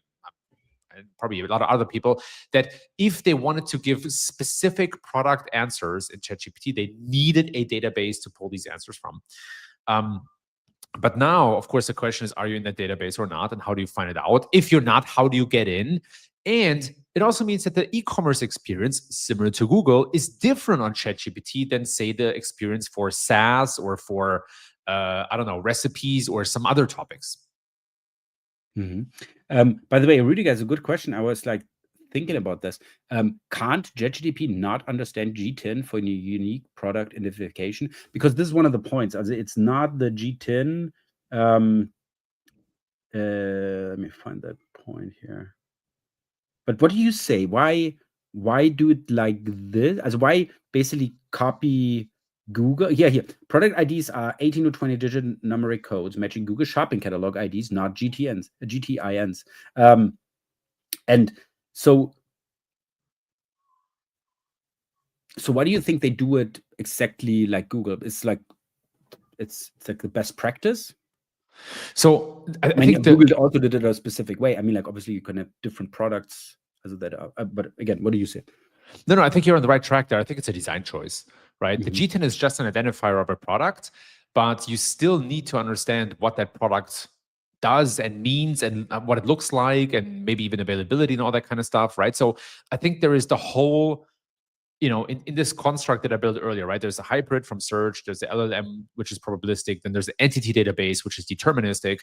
and probably a lot of other people, that if they wanted to give specific product answers in ChatGPT, they needed a database to pull these answers from. But now, of course, the question is, are you in that database or not? And how do you find it out? If you're not, how do you get in? And it also means that the e-commerce experience, similar to Google, is different on ChatGPT than, say, the experience for SaaS or for, recipes or some other topics. By the way, Rüdiger, has a good question. I was like thinking about this. Can't ChatGPT not understand G10 for unique product identification? Because this is one of the points. It's not the G10. Let me find that point here. But what do you say? Why do it like this? Why basically copy Google? Yeah, here. Product IDs are 18 to 20 digit numeric codes matching Google shopping catalog IDs, not GTINs. And so why do you think they do it exactly like Google? It's like the best practice. So I think Google also did it a specific way. I mean, like, obviously you can have different products as that are, but again, what do you say? No, I think you're on the right track there. I think it's a design choice, right? The G10 is just an identifier of a product, but you still need to understand what that product does and means and what it looks like, and maybe even availability and all that kind of stuff, right? So I think there is the whole, in this construct that I built earlier, right? There's a hybrid from search, there's the LLM, which is probabilistic, then there's the entity database, which is deterministic,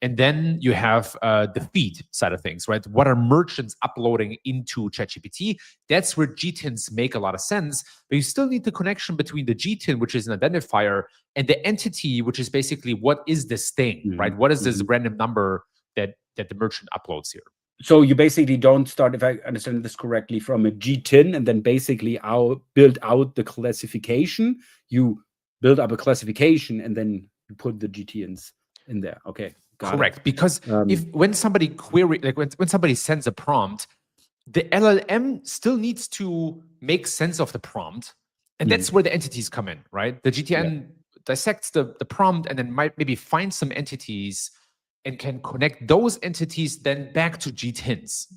and then you have the feed side of things, right? What are merchants uploading into ChatGPT? That's where G10s make a lot of sense, but you still need the connection between the G10, which is an identifier, and the entity, which is basically what is this thing, right? What is this random number that the merchant uploads here? So you basically don't start, if I understand this correctly, from a G10 and then basically build out the classification. You build up a classification and then you put the GTNs in there. Okay, correct. Because when somebody when somebody sends a prompt, the LLM still needs to make sense of the prompt, and that's where the entities come in, right? The GTN dissects the prompt and then might maybe find some entities and can connect those entities then back to G10s.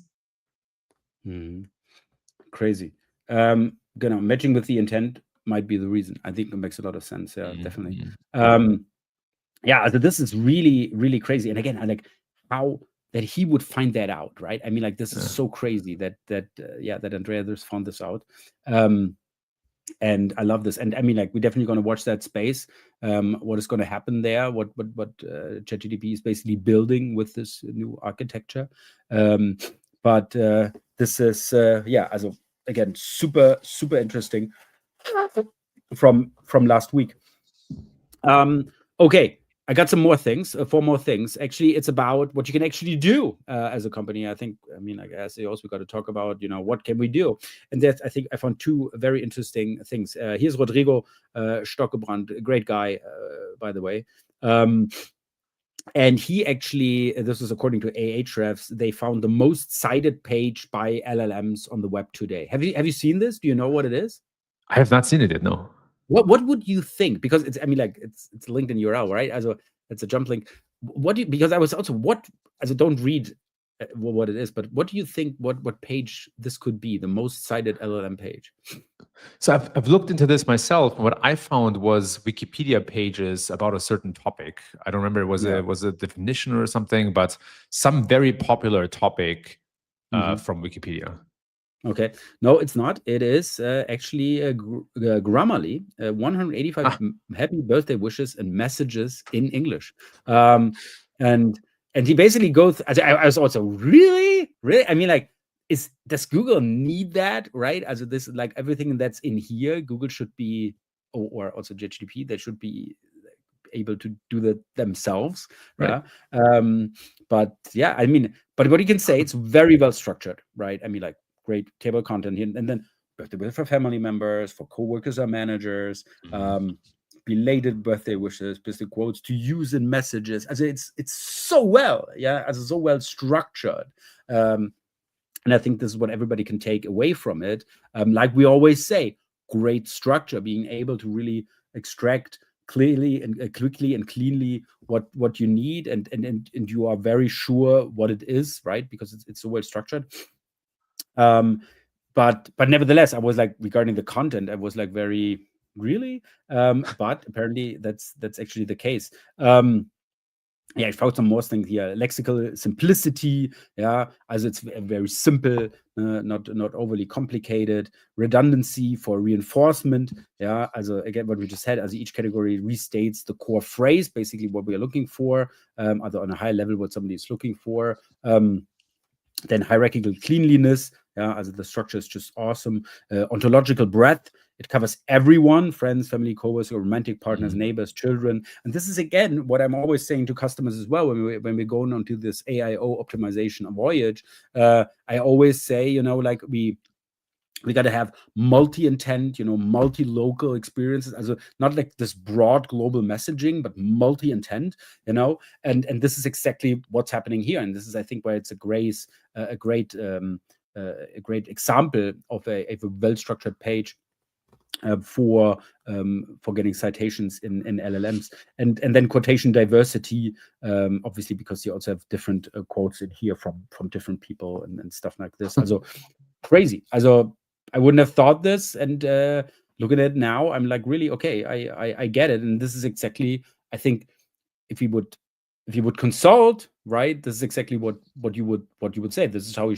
Crazy. Matching with the intent might be the reason. I think it makes a lot of sense. Yeah, definitely. So this is really, really crazy. And again, I like how that he would find that out, right? I mean, like, this is so crazy that Andreas found this out. And I love this. And I mean, like, we're definitely going to watch that space. What is going to happen there? What ChatGPT is basically building with this new architecture. But this is again, super, super interesting from last week. Okay. I got some more things, 4 more things. Actually, it's about what you can actually do as a company. I mean, like, as SEOs, we got to talk about, what can we do? And I think I found 2 very interesting things. Here's Rodrigo Stockebrand, a great guy, by the way. And he actually, this is according to Ahrefs, they found the most cited page by LLMs on the web today. Have you seen this? Do you know what it is? I have not seen it yet, no. What would you think? Because it's linked in URL, right? It's a jump link. Because I was also don't read what it is, but what do you think? What page this could be? The most cited LLM page. So I've looked into this myself. What I found was Wikipedia pages about a certain topic. I don't remember it was a definition or something, but some very popular topic from Wikipedia. Okay. No, it's not. It is actually Grammarly, 185 happy birthday wishes and messages in English. And And he basically goes, I was also really, I mean, like, does Google need that, right? Also this, like, everything that's in here, Google should be, or also ChatGPT, they should be able to do that themselves, Right. but yeah, I mean, but what you can say, it's very well structured, right? I mean, like, great table content here, and then birthday wishes for family members, for coworkers or managers, belated birthday wishes, birthday quotes to use in messages. Also, it's so well, so well structured. And I think this is what everybody can take away from it. Like we always say, great structure, being able to really extract clearly and quickly and cleanly what you need, and you are very sure what it is, right? Because it's so well structured. But nevertheless, I was like, regarding the content, I was like, very really, but apparently that's actually the case. Yeah, I found some more things here. Lexical simplicity, also it's very simple, not overly complicated. Redundancy for reinforcement, also again, what we just had, also each category restates the core phrase, basically what we are looking for, also on a high level, what somebody is looking for. Then hierarchical cleanliness, also the structure is just awesome. Ontological breadth, it covers everyone: friends, family, coworkers, romantic partners, neighbors, children. And this is, again, what I'm always saying to customers as well when we're going on to this AIO optimization voyage. I always say, like, we got to have multi-intent, multi-local experiences, also not like this broad global messaging, but multi-intent, and this is exactly what's happening here. And this is, I think, why it's a great example of a well-structured page for getting citations in LLMs, and then quotation diversity, obviously, because you also have different quotes in here from different people and stuff like this. Also crazy. Also I wouldn't have thought this, and look at it now. I'm like, really, okay, I get it. And this is exactly, I think, if you would consult, right, this is exactly what you would say. This is how we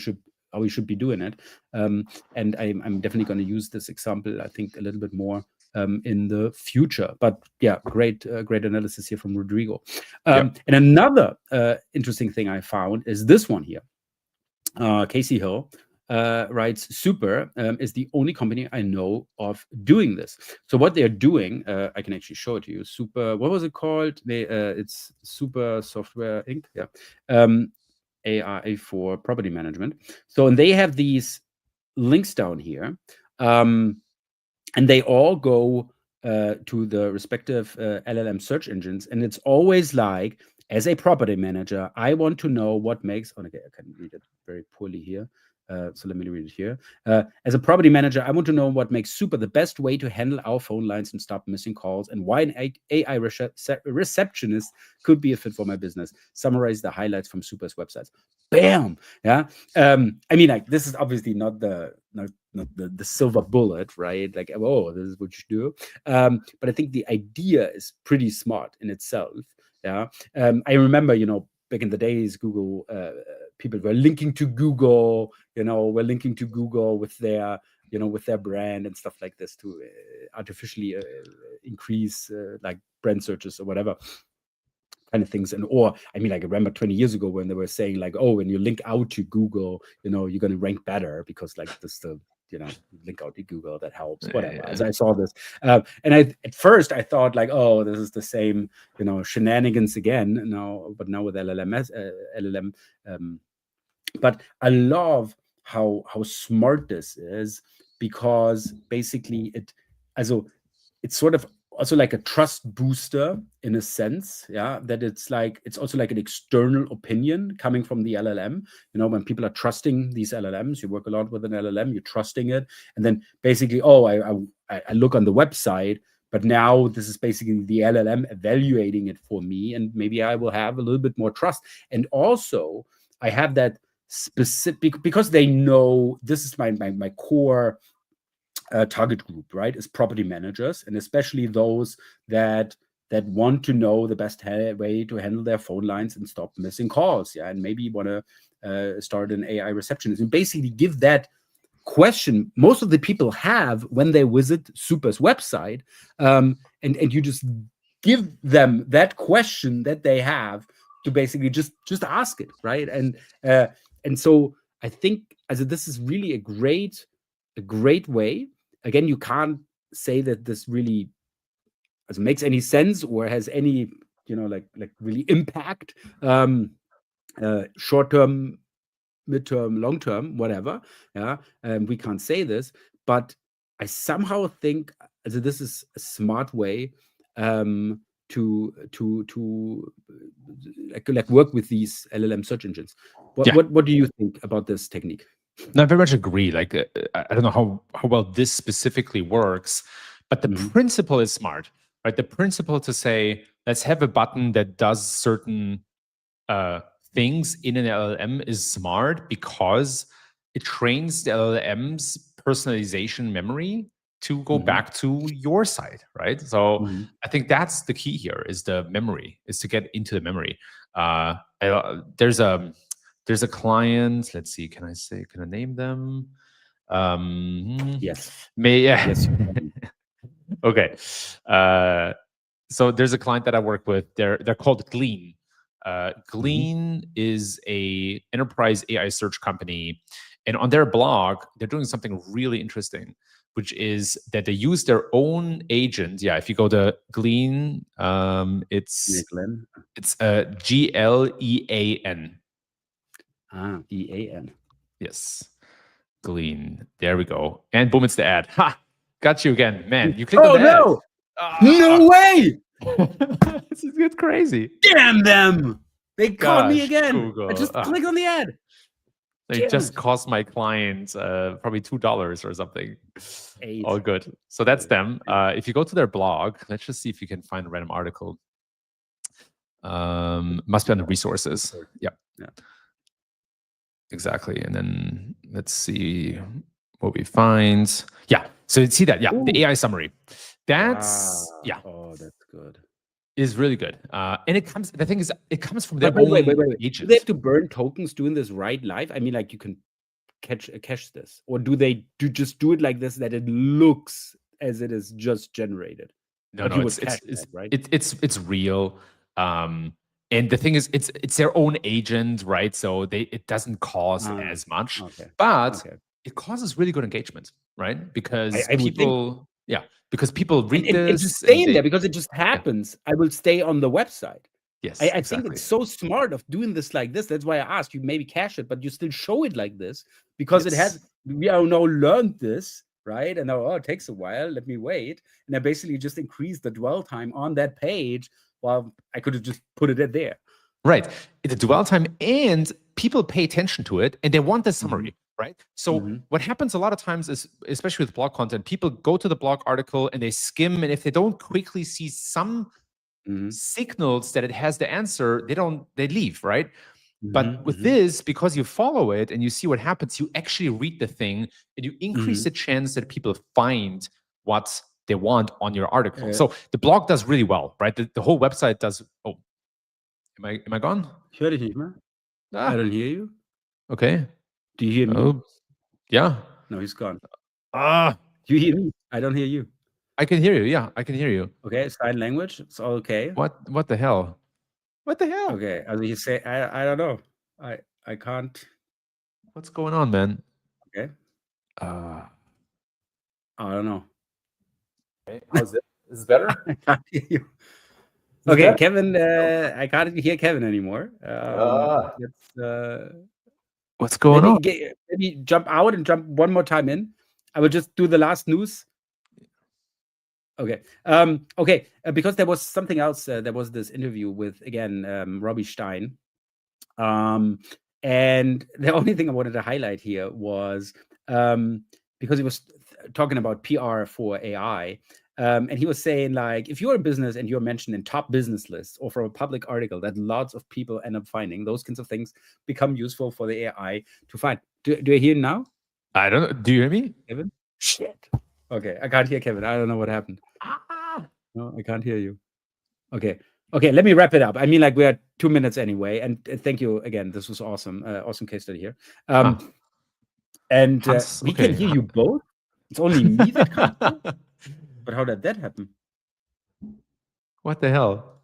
should be doing it. And I'm definitely going to use this example, I think, a little bit more in the future. But yeah, great analysis here from Rodrigo. And another interesting thing I found is this one here. Casey Hill writes, Super is the only company I know of doing this. So what they're doing, I can actually show it to you. Super, what was it called? It's Super Software Inc. AI for property management. So, and they have these links down here, and they all go to the respective LLM search engines. And it's always like, as a property manager, I want to know what makes, okay, I can read it very poorly here. So let me read it here. As a property manager, I want to know what makes Super the best way to handle our phone lines and stop missing calls, and why an AI receptionist could be a fit for my business. Summarize the highlights from Super's websites. Bam! Yeah. I mean, like, this is obviously not the silver bullet, right? Like, oh, this is what you do. But I think the idea is pretty smart in itself. Yeah. I remember, back in the days, Google, people were linking to Google, with their, with their brand and stuff like this to artificially increase like brand searches or whatever kind of things. And, or, I mean, like, I remember 20 years ago when they were saying, like, oh, when you link out to Google, you're going to rank better because, like, this the link out to Google, that helps, whatever. As I saw this, and at first I thought, like, oh, this is the same, shenanigans again. But now with LLM, but I love how smart this is, because basically it's sort of also like a trust booster in a sense, that it's also like an external opinion coming from the LLM. When people are trusting these LLMs, you work a lot with an LLM, you're trusting it, and then basically, I look on the website, but now this is basically the LLM evaluating it for me, and maybe I will have a little bit more trust. And also, I have that specific, because they know this is my core target group, right, is property managers, and especially those that want to know the best way to handle their phone lines and stop missing calls, and maybe want to start an AI receptionist, and basically give that question most of the people have when they visit Super's website, and you just give them that question that they have to basically just ask it, right? And so I think this is really a great way. Again, you can't say that this really makes any sense or has any like really impact short term, midterm, long term, whatever. Yeah, we can't say this, but I somehow think this is a smart way to work with these LLM search engines. What do you think about this technique? No, I very much agree. Like, I don't know how well this specifically works, but the principle is smart, right? The principle to say, let's have a button that does certain things in an LLM is smart because it trains the LLM's personalization memory to go back to your site, right? So I think that's the key here, is the memory, is to get into the memory. There's a client, let's see, can I name them? Yes. Yes. Okay. So there's a client that I work with. They're called Glean. Glean is a enterprise AI search company, and on their blog, they're doing something really interesting, which is that they use their own agent. Yeah, if you go to Glean, it's GLEAN. EAN. Yes, Glean. There we go. And boom, it's the ad. Ha! Got you again, man. You clicked on the no! ad. No way! This is good, crazy. Damn them! They caught me again. Google. I just clicked on the ad. They just cost my client probably $2 or something. 8. All good. So that's them. If you go to their blog, let's just see if you can find a random article. Must be under resources. Yeah. Exactly. And then let's see what we find. Yeah. So you see that. Yeah. Ooh. The AI summary. That's Oh, that's good. Is really good. And it comes, the thing is, it comes from their own agents. Do they have to burn tokens doing this right live? I mean, like, you can cache this, or do they just do it like this, that it looks as it is just generated? No, it's real. And the thing is, it's their own agent, right? So it doesn't cost as much, but it causes really good engagement, right? Because people, because people read this and just stay in there, because it just happens. I will stay on the website. Yes, I think it's so smart of doing this like this. That's why I asked you, maybe cache it, but you still show it like this, because we are now learned this, right? And now, it takes a while, let me wait. And I basically just increased the dwell time on that page, while I could have just put it there. Right. The dwell time, and people pay attention to it, and they want the summary, right? So what happens a lot of times is, especially with blog content, people go to the blog article and they skim, and if they don't quickly see some signals that it has the answer, they leave, right? But with this, because you follow it and you see what happens, you actually read the thing, and you increase the chance that people find what they want on your article. So the blog does really well, right? The whole website does. Oh, am I gone? Ich höre dich nicht mehr. I don't hear you. Okay. Do you hear me? Oh, yeah. No, he's gone. Do you hear me? I don't hear you. I can hear you. Yeah, I can hear you. Okay, sign language. It's all okay. What the hell? What the hell? Okay, you say, I don't know. I can't. What's going on, man? Okay. I don't know. Okay. How's it? Is it better? I can't hear you. Okay, Kevin. I can't hear Kevin anymore. What's going on? Maybe jump out and jump one more time in. I will just do the last news. Okay. Because there was something else. There was this interview with, again, Robbie Stein. And the only thing I wanted to highlight here was because he was talking about PR for AI. And he was saying, like, if you're a business and you're mentioned in top business lists or from a public article that lots of people end up finding, those kinds of things become useful for the AI to find. Do I hear now? I don't know. Do you hear me, Kevin? Shit. Okay, I can't hear Kevin. I don't know what happened. No, I can't hear you. Okay, let me wrap it up. I mean, like, we're at 2 minutes anyway. And thank you again. This was awesome. Awesome case study here. And we can hear you both. It's only me that can't. But how did that happen? What the hell?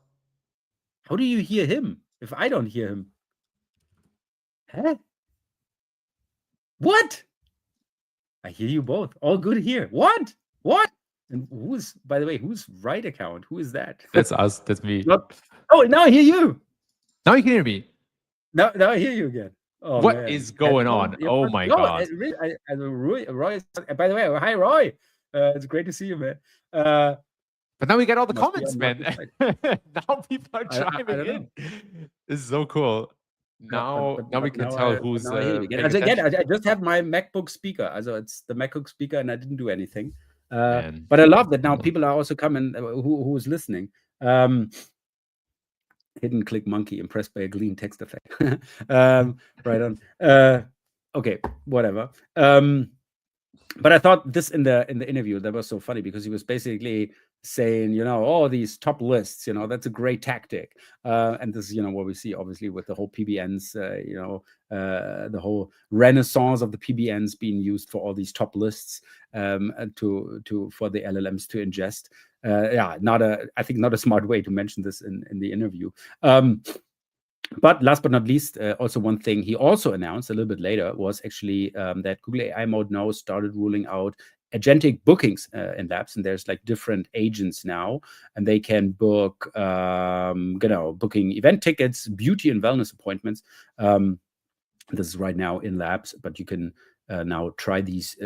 How do you hear him? if I don't hear him? Huh? What? I hear you both. All good here. What? And who's, by the way, who's right account? Who is that? That's us. That's me. Oh, now I hear you. Now you can hear me. Now I hear you again. Oh, What man. is going on? Oh my God. Roy, by the way, hi, Roy. It's great to see you, man. But now we get all the Must be comments, on man. Marcus' side. Now people are I chiming don't in. This is so cool. Now, but we can now tell who's now I hear you again. paying Again, attention. I just have my MacBook speaker. Also, it's the MacBook speaker, and I didn't do anything. Man. But I love that now people are also coming who is listening. Hidden click monkey impressed by a clean text effect. Right on. Okay, whatever. But I thought this in the interview that was so funny because he was basically saying, all these top lists, that's a great tactic. And this is, what we see obviously with the whole PBNs, the whole renaissance of the PBNs being used for all these top lists for the LLMs to ingest. I think not a smart way to mention this in the interview. But last but not least, also one thing he also announced a little bit later was actually that Google AI Mode now started ruling out agentic bookings in labs, and there's like different agents now, and they can book, booking event tickets, beauty and wellness appointments. This is right now in labs, but you can now try these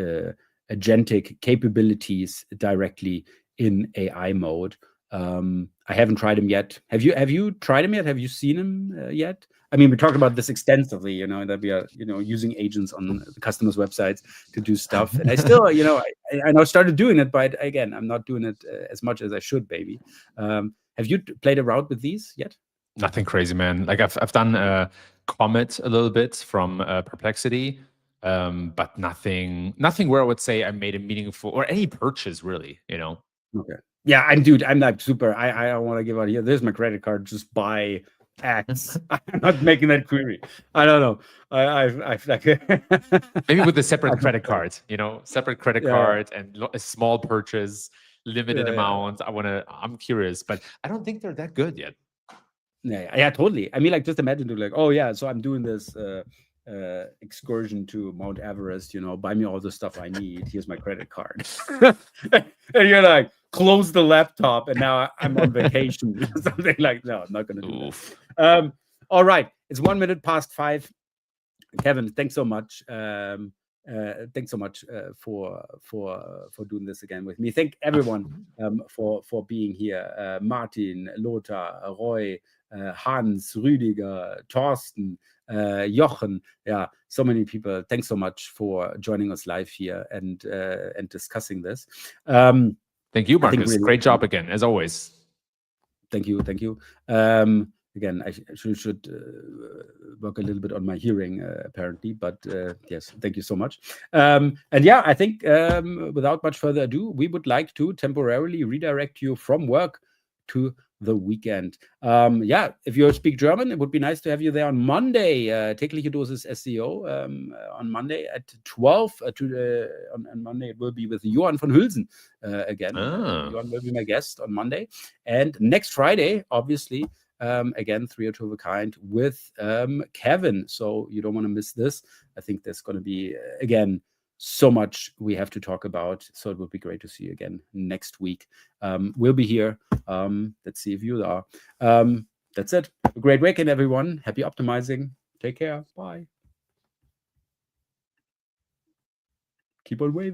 agentic capabilities directly in AI mode. I haven't tried them yet. Have you tried them yet? Have you seen them yet? I mean, we talked about this extensively, that we are, using agents on the customers' websites to do stuff. And I still, I now started doing it, but again, I'm not doing it as much as I should, maybe. Have you played around with these yet? Nothing crazy, man. Like I've done Comet a little bit from Perplexity, but nothing where I would say I made a meaningful or any purchase really, Okay. Yeah, I'm like super. I don't want to give out here. There's my credit card. Just buy X. I'm not making that query. I don't know. I've like maybe with a separate credit card, separate credit card and a small purchase, limited amount. I'm curious, but I don't think they're that good yet. Yeah, totally. I mean, like, just imagine to like, oh yeah, so I'm doing this excursion to Mount Everest, buy me all the stuff I need. Here's my credit card. And you're like, close the laptop, and now I'm on vacation. Something like, no, I'm not going to do that. All right. It's 1 minute past 5. Kevin, thanks so much. Thanks so much for doing this again with me. Thank everyone for being here. Martin, Lothar, Roy, Hans, Rüdiger, Thorsten, Jochen. Yeah, so many people. Thanks so much for joining us live here and discussing this. Thank you, Marcus. Really great job again, as always. Thank you. Again, I should work a little bit on my hearing, apparently. But yes, thank you so much. And yeah, I think without much further ado, we would like to temporarily redirect you from work to the weekend. If you speak German, it would be nice to have you there on Monday. Tägliche Dosis SEO on Monday at 12. On Monday, it will be with Johan von Hülsen again. Johan will be my guest on Monday. And next Friday, obviously, again, 302 of a kind with Kevin. So you don't want to miss this. I think there's going to be, again, so much we have to talk about. So it would be great to see you again next week. We'll be here. Let's see if you are. That's it. A great weekend, everyone. Happy optimizing. Take care. Bye. Keep on waving.